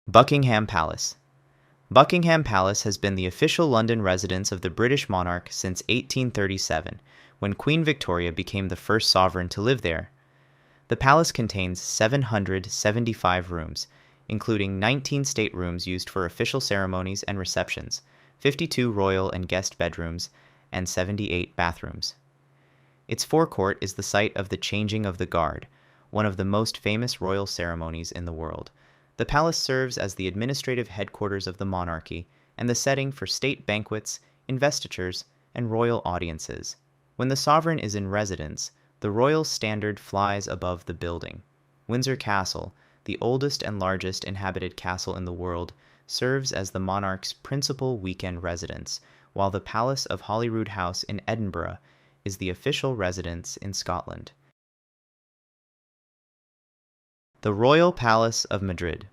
Buckingham Palace. Buckingham Palace has been the official London residence of the British monarch since 1837, when Queen Victoria became the first sovereign to live there. The palace contains 775 rooms, including 19 staterooms used for official ceremonies and receptions, 52 royal and guest bedrooms, and 78 bathrooms. Its forecourt is the site of the Changing of the Guard, one of the most famous royal ceremonies in the world. The palace serves as the administrative headquarters of the monarchy and the setting for state banquets, investitures, and royal audiences. When the sovereign is in residence, the royal standard flies above the building. Windsor Castle, the oldest and largest inhabited castle in the world, serves as the monarch's principal weekend residence, while the Palace of Holyrood House in Edinburgh is the official residence in Scotland. The Royal Palace of Madrid.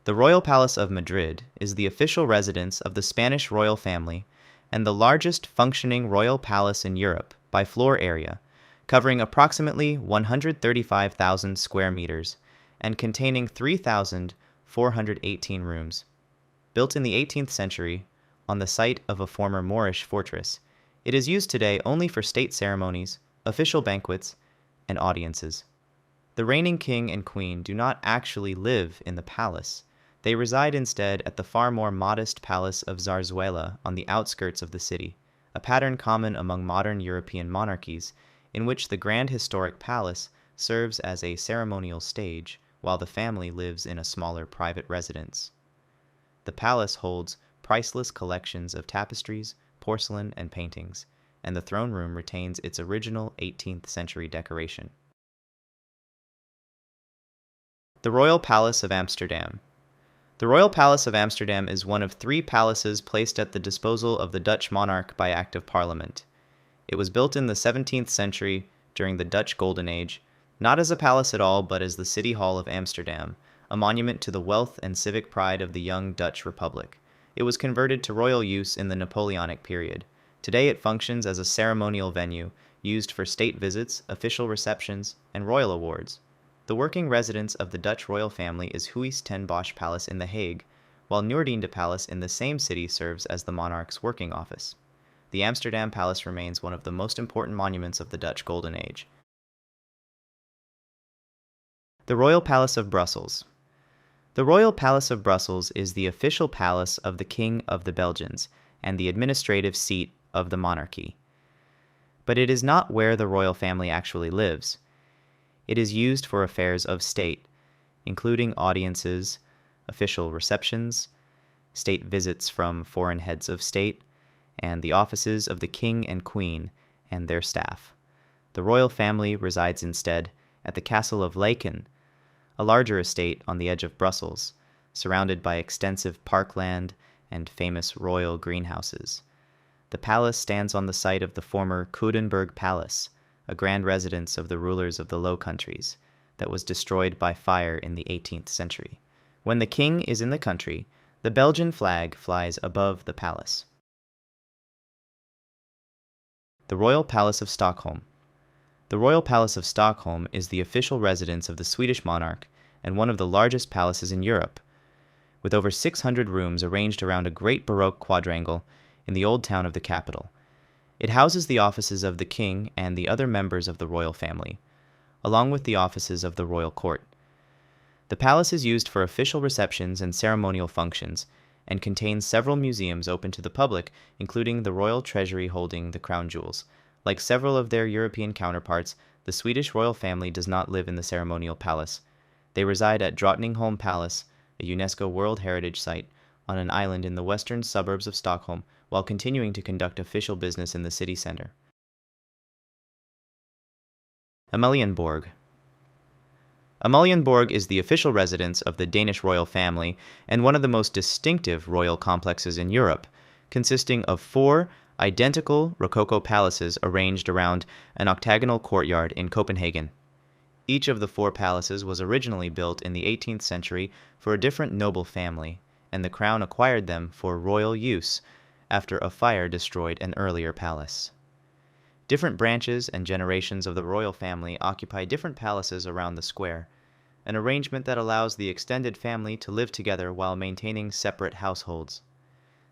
The Royal Palace of Madrid is the official residence of the Spanish royal family and the largest functioning royal palace in Europe by floor area, covering approximately 135,000 square meters and containing 3,418 rooms. Built in the 18th century on the site of a former Moorish fortress, it is used today only for state ceremonies, official banquets, and audiences. The reigning king and queen do not actually live in the palace. They reside instead at the far more modest Palace of Zarzuela on the outskirts of the city, a pattern common among modern European monarchies, in which the grand historic palace serves as a ceremonial stage, while the family lives in a smaller private residence. The palace holds priceless collections of tapestries, porcelain, and paintings, and the throne room retains its original 18th century decoration. The Royal Palace of Amsterdam. The Royal Palace of Amsterdam is one of 3 palaces placed at the disposal of the Dutch monarch by Act of Parliament. It was built in the 17th century during the Dutch Golden Age, not as a palace at all, but as the City Hall of Amsterdam, a monument to the wealth and civic pride of the young Dutch Republic. It was converted to royal use in the Napoleonic period. Today it functions as a ceremonial venue used for state visits, official receptions, and royal awards. The working residence of the Dutch royal family is Huis ten Bosch Palace in The Hague, while Noordeinde Palace in the same city serves as the monarch's working office. The Amsterdam Palace remains one of the most important monuments of the Dutch Golden Age. The Royal Palace of Brussels. The Royal Palace of Brussels is the official palace of the King of the Belgians and the administrative seat of the monarchy. But it is not where the royal family actually lives. It is used for affairs of state, including audiences, official receptions, state visits from foreign heads of state, and the offices of the king and queen and their staff. The royal family resides instead at the Castle of Laeken, a larger estate on the edge of Brussels, surrounded by extensive parkland and famous royal greenhouses. The palace stands on the site of the former Coudenberg Palace, a grand residence of the rulers of the Low Countries, that was destroyed by fire in the 18th century. When the king is in the country, the Belgian flag flies above the palace. The Royal Palace of Stockholm. The Royal Palace of Stockholm is the official residence of the Swedish monarch and one of the largest palaces in Europe, with over 600 rooms arranged around a great Baroque quadrangle in the old town of the capital. It houses the offices of the king and the other members of the royal family, along with the offices of the royal court. The palace is used for official receptions and ceremonial functions, and contains several museums open to the public, including the royal treasury holding the crown jewels. Like several of their European counterparts, the Swedish royal family does not live in the ceremonial palace. They reside at Drottningholm Palace, a UNESCO World Heritage Site, on an island in the western suburbs of Stockholm, while continuing to conduct official business in the city center. Amalienborg. Amalienborg is the official residence of the Danish royal family and one of the most distinctive royal complexes in Europe, consisting of 4 identical Rococo palaces arranged around an octagonal courtyard in Copenhagen. Each of the 4 palaces was originally built in the 18th century for a different noble family, and the crown acquired them for royal use after a fire destroyed an earlier palace. Different branches and generations of the royal family occupy different palaces around the square. an arrangement that allows the extended family to live together while maintaining separate households.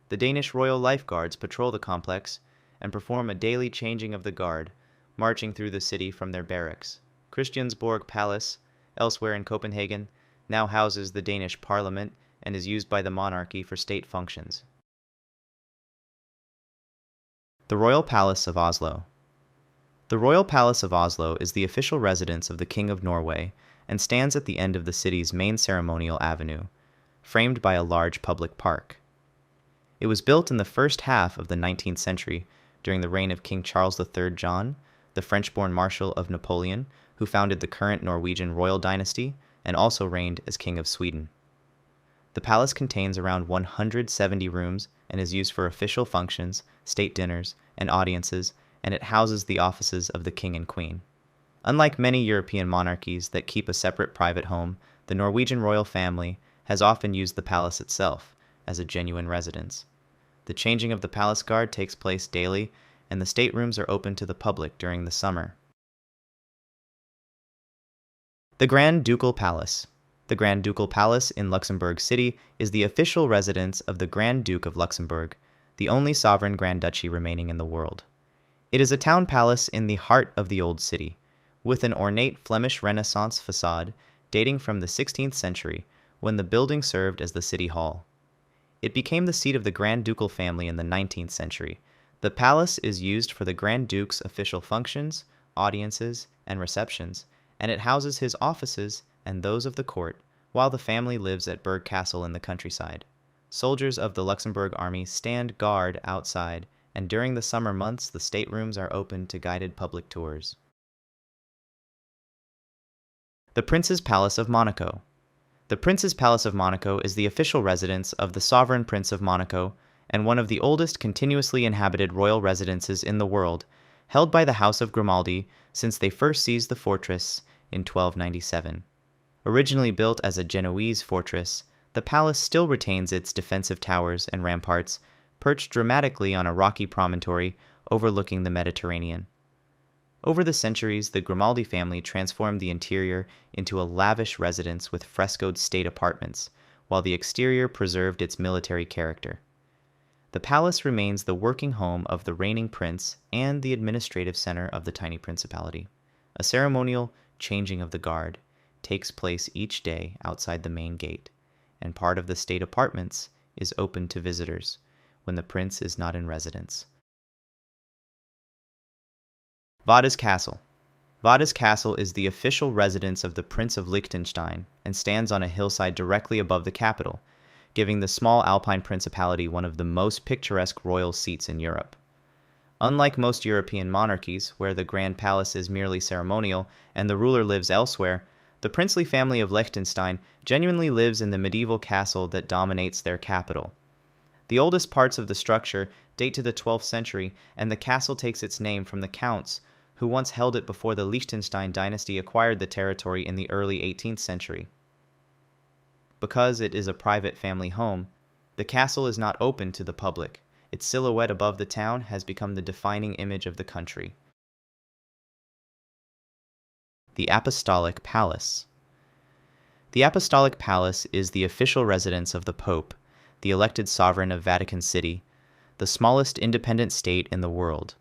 The Danish Royal Lifeguards patrol the complex and perform a daily changing of the guard, marching through the city from their barracks. Christiansborg Palace, elsewhere in Copenhagen, now houses the Danish Parliament and is used by the monarchy for state functions. The Royal Palace of Oslo. The Royal Palace of Oslo is the official residence of the King of Norway and stands at the end of the city's main ceremonial avenue, framed by a large public park. It was built in the first half of the 19th century during the reign of King Charles III John, the French-born Marshal of Napoleon, who founded the current Norwegian royal dynasty and also reigned as King of Sweden. The palace contains around 170 rooms and is used for official functions, state dinners, and audiences, and it houses the offices of the King and Queen. Unlike many European monarchies that keep a separate private home, the Norwegian royal family has often used the palace itself as a genuine residence. The changing of the palace guard takes place daily, and the staterooms are open to the public during the summer. The Grand Ducal Palace. The Grand Ducal Palace in Luxembourg City is the official residence of the Grand Duke of Luxembourg, the only sovereign Grand Duchy remaining in the world. It is a town palace in the heart of the Old City, with an ornate Flemish Renaissance facade dating from the 16th century, when the building served as the city hall. It became the seat of the Grand Ducal family in the 19th century. The palace is used for the Grand Duke's official functions, audiences, and receptions, and it houses his offices and those of the court, while the family lives at Burg Castle in the countryside. Soldiers of the Luxembourg army stand guard outside, and during the summer months the staterooms are open to guided public tours. The Prince's Palace of Monaco. The Prince's Palace of Monaco is the official residence of the Sovereign Prince of Monaco and one of the oldest continuously inhabited royal residences in the world, held by the House of Grimaldi since they first seized the fortress in 1297. Originally built as a Genoese fortress, the palace still retains its defensive towers and ramparts, perched dramatically on a rocky promontory overlooking the Mediterranean. Over the centuries, the Grimaldi family transformed the interior into a lavish residence with frescoed state apartments, while the exterior preserved its military character. The palace remains the working home of the reigning prince and the administrative center of the tiny principality. A ceremonial changing of the guard takes place each day outside the main gate, and part of the state apartments is open to visitors when the prince is not in residence. Vaduz Castle. Vaduz Castle is the official residence of the Prince of Liechtenstein and stands on a hillside directly above the capital, giving the small Alpine principality one of the most picturesque royal seats in Europe. Unlike most European monarchies, where the Grand Palace is merely ceremonial and the ruler lives elsewhere, the princely family of Liechtenstein genuinely lives in the medieval castle that dominates their capital. The oldest parts of the structure date to the 12th century, and the castle takes its name from the counts who once held it before the Liechtenstein dynasty acquired the territory in the early 18th century. Because it is a private family home, the castle is not open to the public. Its silhouette above the town has become the defining image of the country. The Apostolic Palace. The Apostolic Palace is the official residence of the Pope, the elected sovereign of Vatican City, the smallest independent state in the world.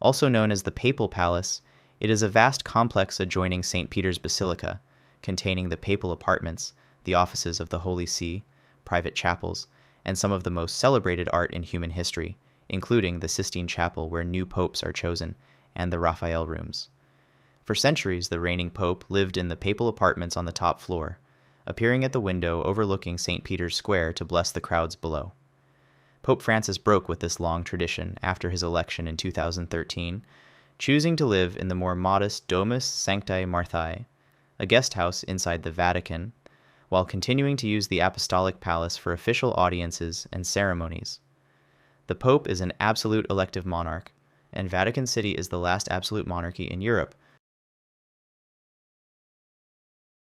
Also known as the Papal Palace, it is a vast complex adjoining St. Peter's Basilica, containing the papal apartments, the offices of the Holy See, private chapels, and some of the most celebrated art in human history, including the Sistine Chapel where new popes are chosen, and the Raphael rooms. For centuries, the reigning pope lived in the papal apartments on the top floor, appearing at the window overlooking St. Peter's Square to bless the crowds below. Pope Francis broke with this long tradition after his election in 2013, choosing to live in the more modest Domus Sanctae Marthae, a guest house inside the Vatican, while continuing to use the Apostolic Palace for official audiences and ceremonies. The Pope is an absolute elective monarch, and Vatican City is the last absolute monarchy in Europe.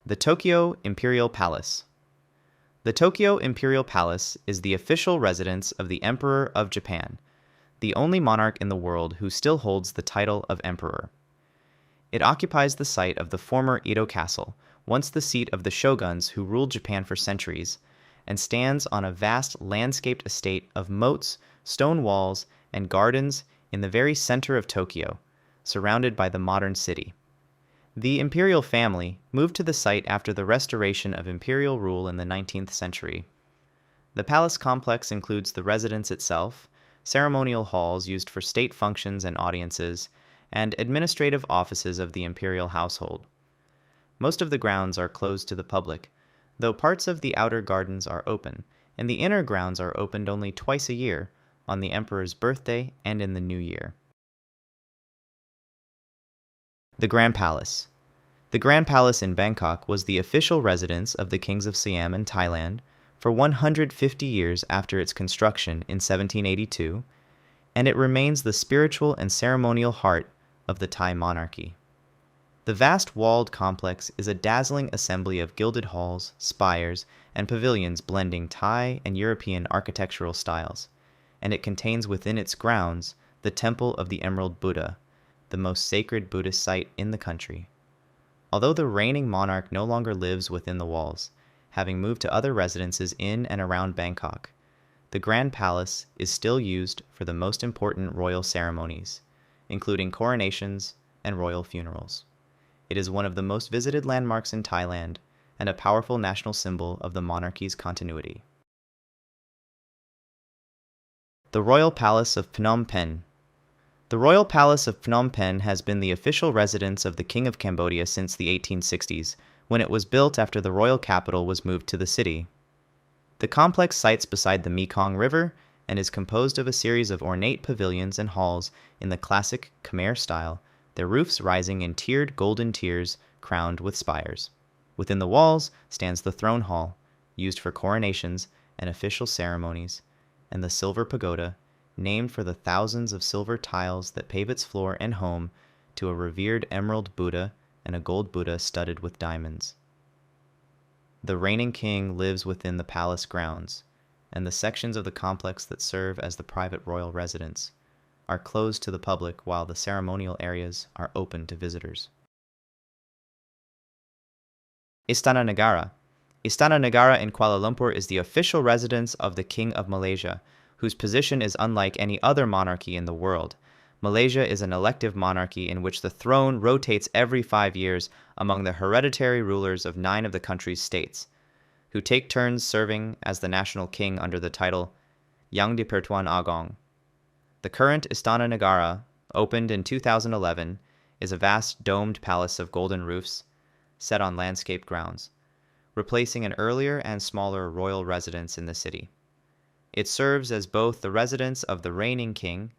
The Tokyo Imperial Palace. The Tokyo Imperial Palace is the official residence of the Emperor of Japan, the only monarch in the world who still holds the title of emperor. It occupies the site of the former Edo Castle, once the seat of the shoguns who ruled Japan for centuries, and stands on a vast landscaped estate of moats, stone walls, and gardens in the very center of Tokyo, surrounded by the modern city. The imperial family moved to the site after the restoration of imperial rule in the 19th century. The palace complex includes the residence itself, ceremonial halls used for state functions and audiences, and administrative offices of the imperial household. Most of the grounds are closed to the public, though parts of the outer gardens are open, and the inner grounds are opened only twice a year, on the emperor's birthday and in the new year. The Grand Palace. The Grand Palace in Bangkok was the official residence of the kings of Siam and Thailand for 150 years after its construction in 1782, and it remains the spiritual and ceremonial heart of the Thai monarchy. The vast walled complex is a dazzling assembly of gilded halls, spires, and pavilions blending Thai and European architectural styles, and it contains within its grounds the Temple of the Emerald Buddha, the most sacred Buddhist site in the country. Although the reigning monarch no longer lives within the walls, having moved to other residences in and around Bangkok, the Grand Palace is still used for the most important royal ceremonies, including coronations and royal funerals. It is one of the most visited landmarks in Thailand and a powerful national symbol of the monarchy's continuity. The Royal Palace of Phnom Penh. The Royal Palace of Phnom Penh has been the official residence of the King of Cambodia since the 1860s, when it was built after the royal capital was moved to the city. The complex sites beside the Mekong River and is composed of a series of ornate pavilions and halls in the classic Khmer style, their roofs rising in tiered golden tiers crowned with spires. Within the walls stands the throne hall, used for coronations and official ceremonies, and the silver pagoda, named for the thousands of silver tiles that pave its floor and home to a revered emerald Buddha and a gold Buddha studded with diamonds. The reigning king lives within the palace grounds, and the sections of the complex that serve as the private royal residence are closed to the public while the ceremonial areas are open to visitors. Istana Negara. Istana Negara in Kuala Lumpur is the official residence of the King of Malaysia, whose position is unlike any other monarchy in the world. Malaysia is an elective monarchy in which the throne rotates every 5 years among the hereditary rulers of 9 of the country's states, who take turns serving as the national king under the title Yang di-Pertuan Agong. The current Istana Negara, opened in 2011, is a vast domed palace of golden roofs set on landscaped grounds, replacing an earlier and smaller royal residence in the city. It serves as both the residence of the reigning king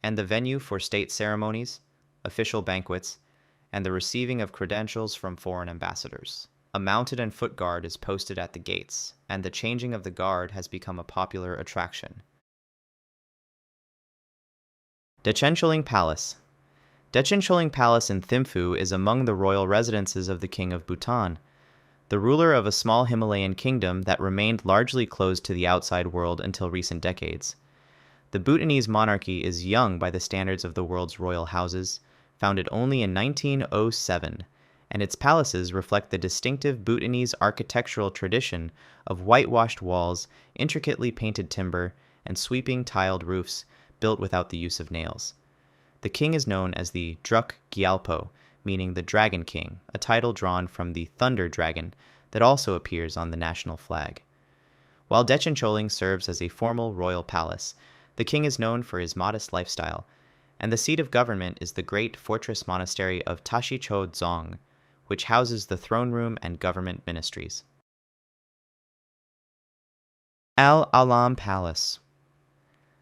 and the venue for state ceremonies, official banquets, and the receiving of credentials from foreign ambassadors. A mounted and foot guard is posted at the gates, and the changing of the guard has become a popular attraction. Dechencholing Palace. Dechencholing Palace in Thimphu is among the royal residences of the King of Bhutan, the ruler of a small Himalayan kingdom that remained largely closed to the outside world until recent decades. The Bhutanese monarchy is young by the standards of the world's royal houses, founded only in 1907, and its palaces reflect the distinctive Bhutanese architectural tradition of whitewashed walls, intricately painted timber, and sweeping tiled roofs built without the use of nails. The king is known as the Druk Gyalpo, meaning the Dragon King, a title drawn from the thunder dragon that also appears on the national flag. While Dechencholing serves as a formal royal palace, the king is known for his modest lifestyle, and the seat of government is the great fortress monastery of Tashi Cho Dzong, which houses the throne room and government ministries. Al-Alam Palace.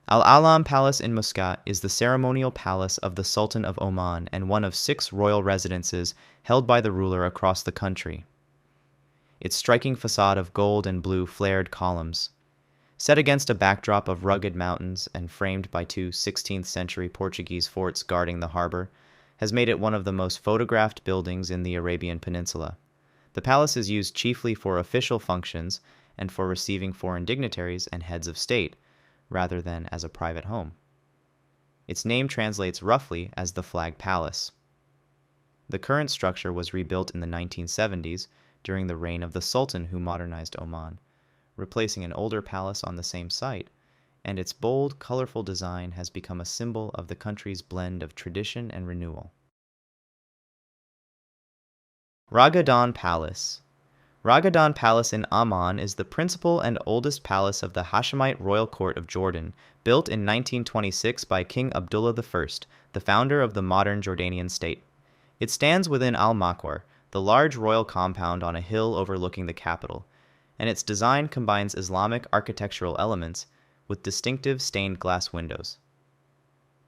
Al-Alam Palace in Muscat is the ceremonial palace of the Sultan of Oman and one of 6 royal residences held by the ruler across the country. Its striking facade of gold and blue flared columns, set against a backdrop of rugged mountains and framed by 2 16th-century Portuguese forts guarding the harbor, has made it one of the most photographed buildings in the Arabian Peninsula. The palace is used chiefly for official functions and for receiving foreign dignitaries and heads of state, rather than as a private home. Its name translates roughly as the Flag Palace. The current structure was rebuilt in the 1970s during the reign of the Sultan who modernized Oman, replacing an older palace on the same site, and its bold, colorful design has become a symbol of the country's blend of tradition and renewal. Raghadan Palace. Raghadan Palace in Amman is the principal and oldest palace of the Hashemite royal court of Jordan, built in 1926 by King Abdullah I, the founder of the modern Jordanian state. It stands within Al-Makhzen, the large royal compound on a hill overlooking the capital, and its design combines Islamic architectural elements with distinctive stained glass windows.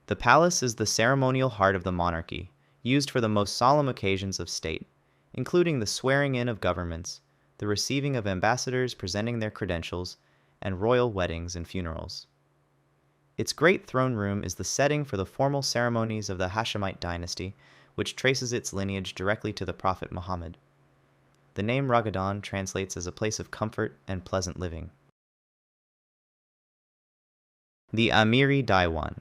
The palace is the ceremonial heart of the monarchy, used for the most solemn occasions of state, including the swearing-in of governments, the receiving of ambassadors presenting their credentials, and royal weddings and funerals. Its great throne room is the setting for the formal ceremonies of the Hashemite dynasty, which traces its lineage directly to the Prophet Muhammad. The name Raghadan translates as a place of comfort and pleasant living. The Amiri Diwan.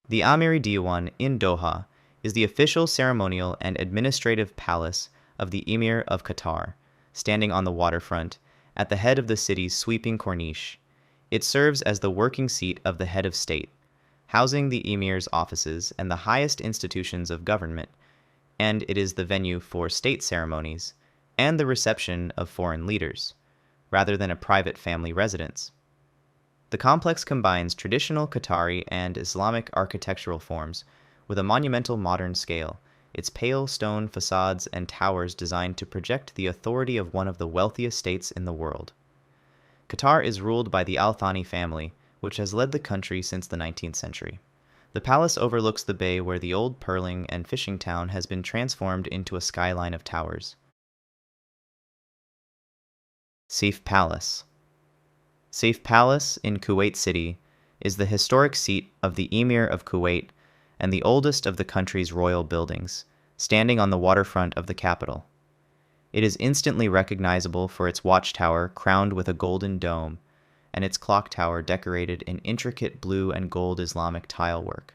The Amiri Diwan in Doha is the official ceremonial and administrative palace of the Emir of Qatar, standing on the waterfront, at the head of the city's sweeping corniche. It serves as the working seat of the head of state, housing the Emir's offices and the highest institutions of government, and it is the venue for state ceremonies and the reception of foreign leaders, rather than a private family residence. The complex combines traditional Qatari and Islamic architectural forms with a monumental modern scale, its pale stone facades and towers designed to project the authority of one of the wealthiest states in the world. Qatar is ruled by the Al Thani family, which has led the country since the 19th century. The palace overlooks the bay where the old pearling and fishing town has been transformed into a skyline of towers. Seif Palace. Seif Palace in Kuwait City is the historic seat of the Emir of Kuwait and the oldest of the country's royal buildings, standing on the waterfront of the capital. It is instantly recognizable for its watchtower crowned with a golden dome, and its clock tower decorated in intricate blue and gold Islamic tile work.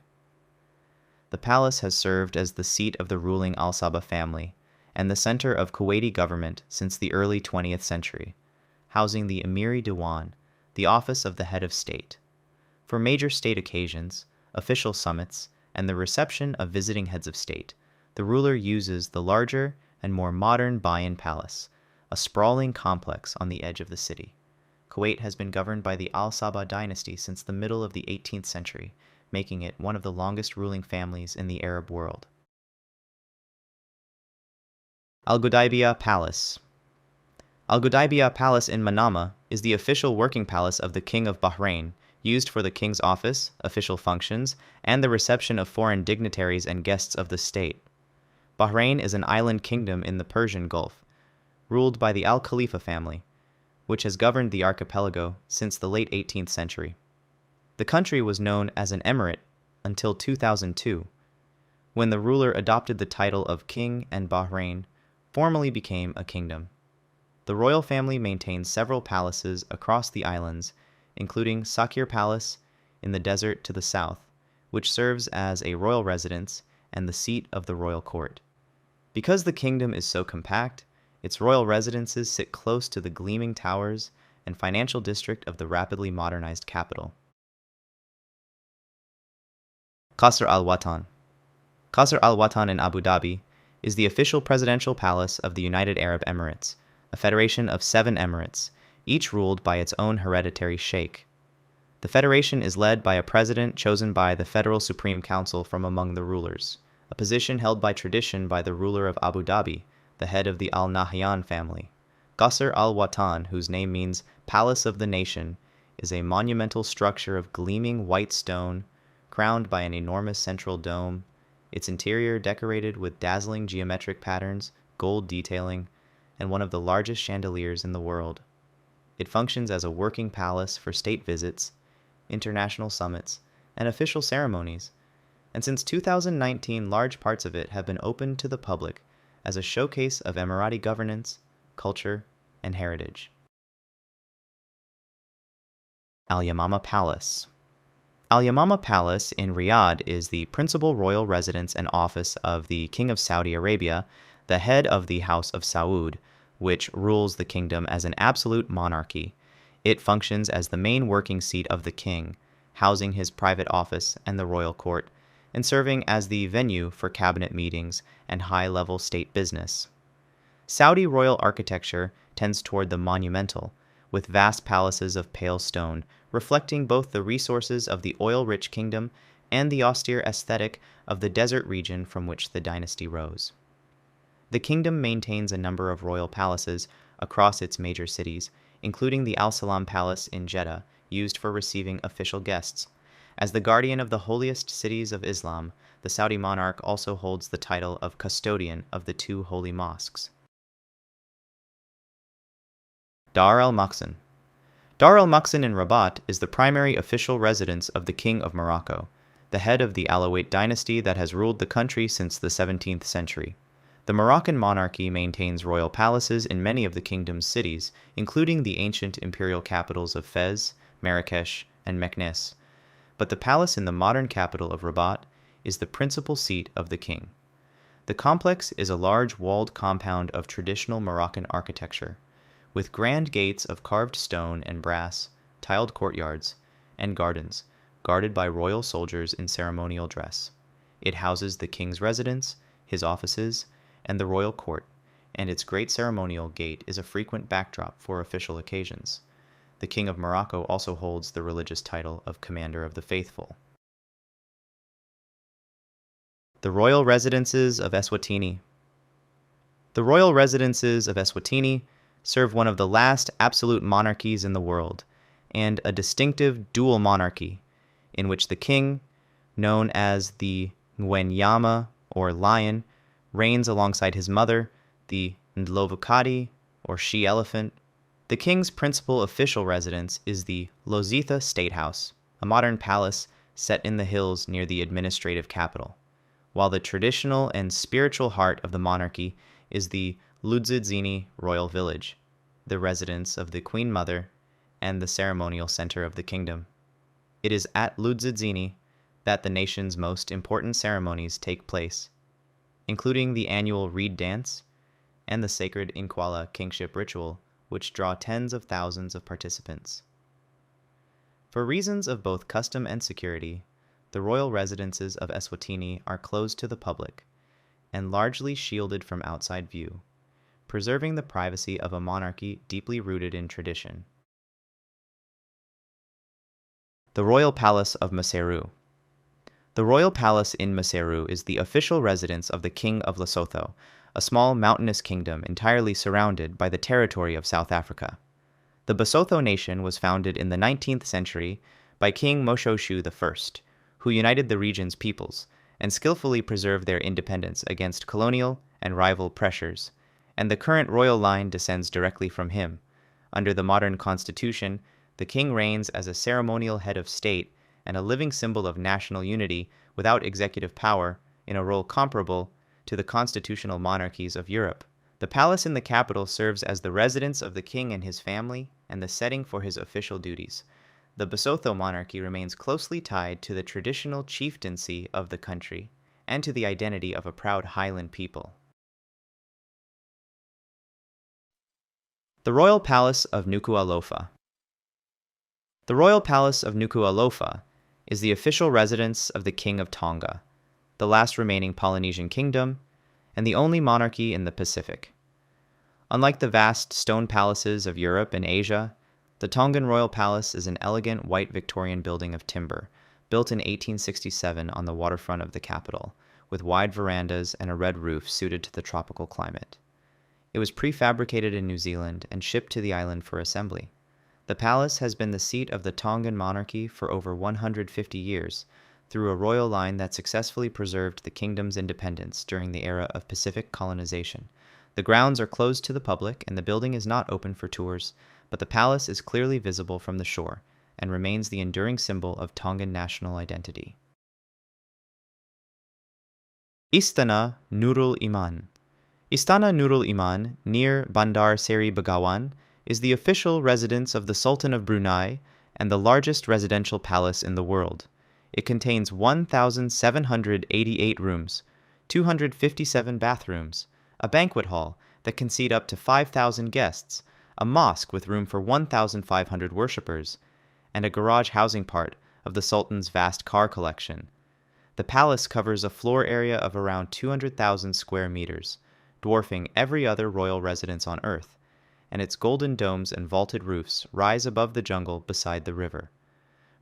The palace has served as the seat of the ruling Al Sabah family and the center of Kuwaiti government since the early 20th century, housing the Amiri Diwan, the office of the head of state. For major state occasions, official summits, and the reception of visiting heads of state, the ruler uses the larger and more modern Bayan Palace, a sprawling complex on the edge of the city. Kuwait has been governed by the Al Sabah dynasty since the middle of the 18th century, making it one of the longest ruling families in the Arab world. Al-Gudaibiya Palace. Al-Gudaibiya Palace in Manama is the official working palace of the King of Bahrain, used for the king's office, official functions, and the reception of foreign dignitaries and guests of the state. Bahrain is an island kingdom in the Persian Gulf, ruled by the Al-Khalifa family, which has governed the archipelago since the late 18th century. The country was known as an emirate until 2002, when the ruler adopted the title of King and Bahrain formally became a kingdom. The royal family maintains several palaces across the islands, including Qasr Palace in the desert to the south, which serves as a royal residence and the seat of the royal court. Because the kingdom is so compact, its royal residences sit close to the gleaming towers and financial district of the rapidly modernized capital. Qasr Al Watan. Qasr Al Watan in Abu Dhabi is the official presidential palace of the United Arab Emirates, a federation of 7 emirates, each ruled by its own hereditary sheikh. The federation is led by a president chosen by the Federal Supreme Council from among the rulers, a position held by tradition by the ruler of Abu Dhabi, the head of the Al Nahyan family. Qasr Al Watan, whose name means Palace of the Nation, is a monumental structure of gleaming white stone, crowned by an enormous central dome, its interior decorated with dazzling geometric patterns, gold detailing, and one of the largest chandeliers in the world. It functions as a working palace for state visits, international summits, and official ceremonies, and since 2019 large parts of it have been opened to the public as a showcase of Emirati governance, culture, and heritage. Al-Yamamah Palace. Al-Yamamah Palace in Riyadh is the principal royal residence and office of the King of Saudi Arabia, the head of the House of Saud, which rules the kingdom as an absolute monarchy. It functions as the main working seat of the king, housing his private office and the royal court, and serving as the venue for cabinet meetings and high-level state business. Saudi royal architecture tends toward the monumental, with vast palaces of pale stone, reflecting both the resources of the oil-rich kingdom and the austere aesthetic of the desert region from which the dynasty rose. The kingdom maintains a number of royal palaces across its major cities, including the Al Salam Palace in Jeddah, used for receiving official guests. As the guardian of the holiest cities of Islam, the Saudi monarch also holds the title of custodian of the two holy mosques. Dar al-Makhzen. Dar al-Makhzen in Rabat is the primary official residence of the King of Morocco, the head of the Alawite dynasty that has ruled the country since the 17th century. The Moroccan monarchy maintains royal palaces in many of the kingdom's cities, including the ancient imperial capitals of Fez, Marrakesh, and Meknes, but the palace in the modern capital of Rabat is the principal seat of the king. The complex is a large walled compound of traditional Moroccan architecture, with grand gates of carved stone and brass, tiled courtyards, and gardens, guarded by royal soldiers in ceremonial dress. It houses the king's residence, his offices, and the royal court, and its great ceremonial gate is a frequent backdrop for official occasions. The King of Morocco also holds the religious title of Commander of the Faithful. The Royal Residences of Eswatini. The royal residences of Eswatini serve one of the last absolute monarchies in the world, and a distinctive dual monarchy, in which the king, known as the Ngwenyama, or lion, reigns alongside his mother, the Ndlovukati, or she-elephant. The king's principal official residence is the Lozitha State House, a modern palace set in the hills near the administrative capital, while the traditional and spiritual heart of the monarchy is the Ludzidzini Royal Village, the residence of the Queen Mother and the ceremonial center of the kingdom. It is at Ludzidzini that the nation's most important ceremonies take place, including the annual reed dance and the sacred Inkwala kingship ritual, which draw tens of thousands of participants. For reasons of both custom and security, the royal residences of Eswatini are closed to the public and largely shielded from outside view, preserving the privacy of a monarchy deeply rooted in tradition. The Royal Palace of Maseru. The Royal Palace in Maseru is the official residence of the King of Lesotho, a small mountainous kingdom entirely surrounded by the territory of South Africa. The Basotho nation was founded in the 19th century by King Moshoshu I, who united the region's peoples and skillfully preserved their independence against colonial and rival pressures, and the current royal line descends directly from him. Under the modern constitution, the king reigns as a ceremonial head of state and a living symbol of national unity without executive power, in a role comparable to the constitutional monarchies of Europe. The palace in the capital serves as the residence of the king and his family and the setting for his official duties. The Basotho monarchy remains closely tied to the traditional chieftaincy of the country and to the identity of a proud Highland people. The Royal Palace of Nukuʻalofa. The Royal Palace of Nukuʻalofa is the official residence of the King of Tonga, the last remaining Polynesian kingdom, and the only monarchy in the Pacific. Unlike the vast stone palaces of Europe and Asia, the Tongan Royal Palace is an elegant white Victorian building of timber, built in 1867 on the waterfront of the capital, with wide verandas and a red roof suited to the tropical climate. It was prefabricated in New Zealand and shipped to the island for assembly. The palace has been the seat of the Tongan monarchy for over 150 years, through a royal line that successfully preserved the kingdom's independence during the era of Pacific colonization. The grounds are closed to the public and the building is not open for tours, but the palace is clearly visible from the shore and remains the enduring symbol of Tongan national identity. Istana Nurul Iman. Istana Nurul Iman, near Bandar Seri Begawan, is the official residence of the Sultan of Brunei and the largest residential palace in the world. It contains 1,788 rooms, 257 bathrooms, a banquet hall that can seat up to 5,000 guests, a mosque with room for 1,500 worshippers, and a garage housing part of the Sultan's vast car collection. The palace covers a floor area of around 200,000 square meters, dwarfing every other royal residence on Earth, and its golden domes and vaulted roofs rise above the jungle beside the river.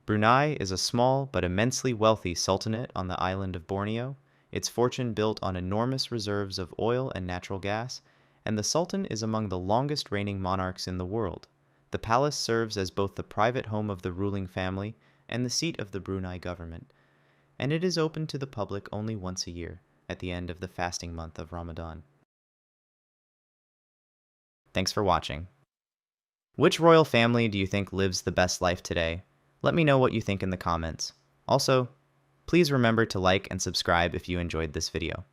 Brunei is a small but immensely wealthy sultanate on the island of Borneo, its fortune built on enormous reserves of oil and natural gas, and the Sultan is among the longest reigning monarchs in the world. The palace serves as both the private home of the ruling family and the seat of the Brunei government, and it is open to the public only once a year, at the end of the fasting month of Ramadan. Thanks for watching. Which royal family do you think lives the best life today? Let me know what you think in the comments. Also, please remember to like and subscribe if you enjoyed this video.